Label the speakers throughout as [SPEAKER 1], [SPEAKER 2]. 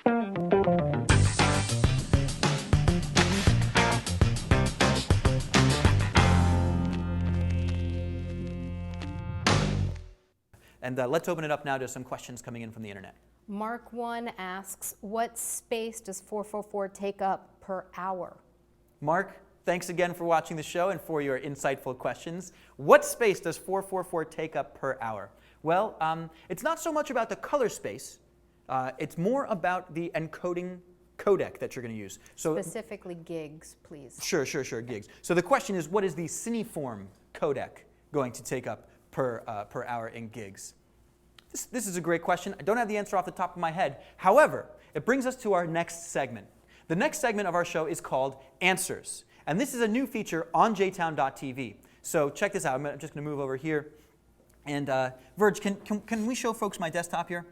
[SPEAKER 1] And let's open it up now to some questions coming in from the internet.
[SPEAKER 2] Mark 1 asks, what space does 444 take up per hour?
[SPEAKER 1] Mark, thanks again for watching the show and for your insightful questions. What space does 444 take up per hour? Well, it's not so much about the color space. It's more about the encoding codec that you're going to use. So
[SPEAKER 2] specifically gigs, please.
[SPEAKER 1] Sure, gigs. So the question is, what is the cineform codec going to take up per hour in gigs? This is a great question. I don't have the answer off the top of my head. However, it brings us to our next segment. The next segment of our show is called Answers. And this is a new feature on jtown.tv. So check this out. I'm just going to move over here. And Verge, can we show folks my desktop here?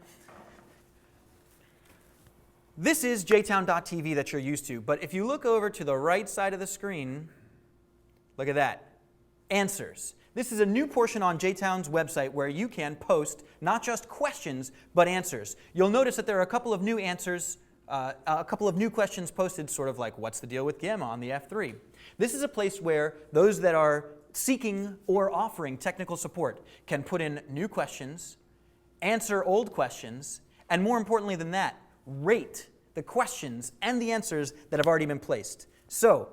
[SPEAKER 1] This is jtown.tv that you're used to. But if you look over to the right side of the screen, look at that. Answers. This is a new portion on JTown's website where you can post not just questions, but answers. You'll notice that there are a couple of new answers, a couple of new questions posted, sort of like, what's the deal with gamma on the F3? This is a place where those that are seeking or offering technical support can put in new questions, answer old questions, and more importantly than that, rate the questions and the answers that have already been placed. So,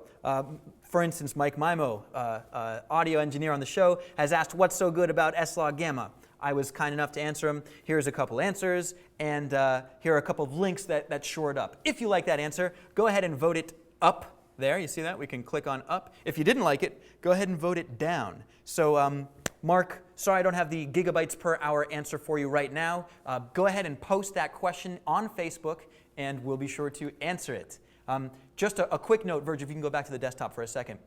[SPEAKER 1] for instance, Mike Mimo, audio engineer on the show, has asked, what's so good about S-log gamma? I was kind enough to answer him. Here's a couple answers, and here are a couple of links that shore it up. If you like that answer, go ahead and vote it up there. You see that? We can click on up. If you didn't like it, go ahead and vote it down. So, Mark, sorry I don't have the gigabytes per hour answer for you right now. Go ahead and post that question on Facebook, and we'll be sure to answer it. Just a quick note, Verge, if you can go back to the desktop for a second.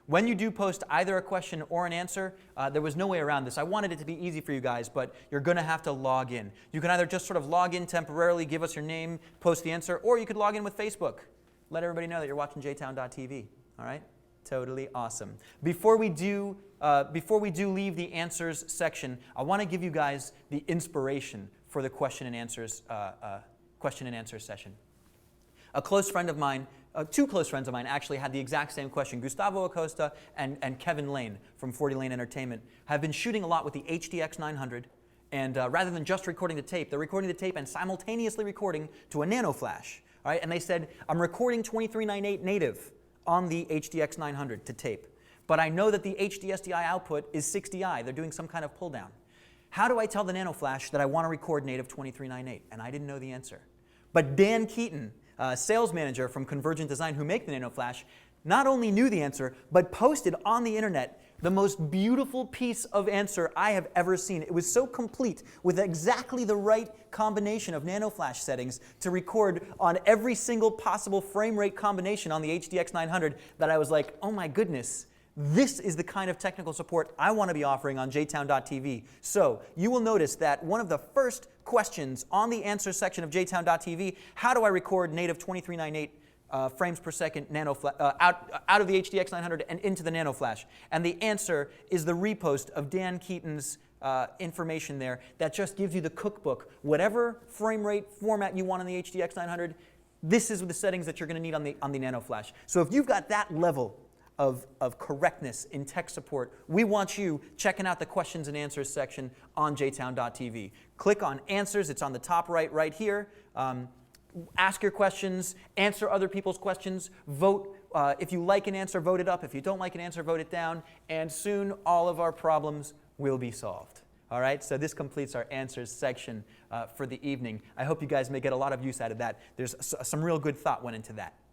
[SPEAKER 1] When you do post either a question or an answer, there was no way around this. I wanted it to be easy for you guys, but you're going to have to log in. You can either just sort of log in temporarily, give us your name, post the answer, or you could log in with Facebook. Let everybody know that you're watching jtown.tv. All right? Totally awesome. Before we do leave the answers section, I want to give you guys the inspiration for the question and answers session. A close friend of mine, two close friends of mine actually had the exact same question. Gustavo Acosta and Kevin Lane from 40 Lane Entertainment have been shooting a lot with the HDX 900, and rather than just recording the tape, they're recording the tape and simultaneously recording to a nano flash. All right? And they said, I'm recording 2398 native on the HDX 900 to tape, but I know that the HDSDI output is 60i. They're doing some kind of pull down. How do I tell the nano flash that I want to record native 2398? And I didn't know the answer. But Dan Keaton, sales manager from Convergent Design who make the Nano Flash, not only knew the answer, but posted on the internet the most beautiful piece of answer I have ever seen. It was so complete with exactly the right combination of Nano Flash settings to record on every single possible frame rate combination on the HDX 900 that I was like, oh my goodness, this is the kind of technical support I want to be offering on jtown.tv. So you will notice that one of the first questions on the answers section of jtown.tv, how do I record native 2398 frames per second out of the HDX 900 and into the Nano Flash? And the answer is the repost of Dan Keaton's information there that just gives you the cookbook. Whatever frame rate format you want on the HDX 900, this is the settings that you're going to need on the Nano Flash. So if you've got that level of correctness in tech support, we want you checking out the questions and answers section on jtown.tv. Click on answers. It's on the top right here. Ask your questions, answer other people's questions, vote. If you like an answer, vote it up. If you don't like an answer, vote it down. And soon all of our problems will be solved. All right, so this completes our answers section for the evening. I hope you guys may get a lot of use out of that. There's some real good thought went into that.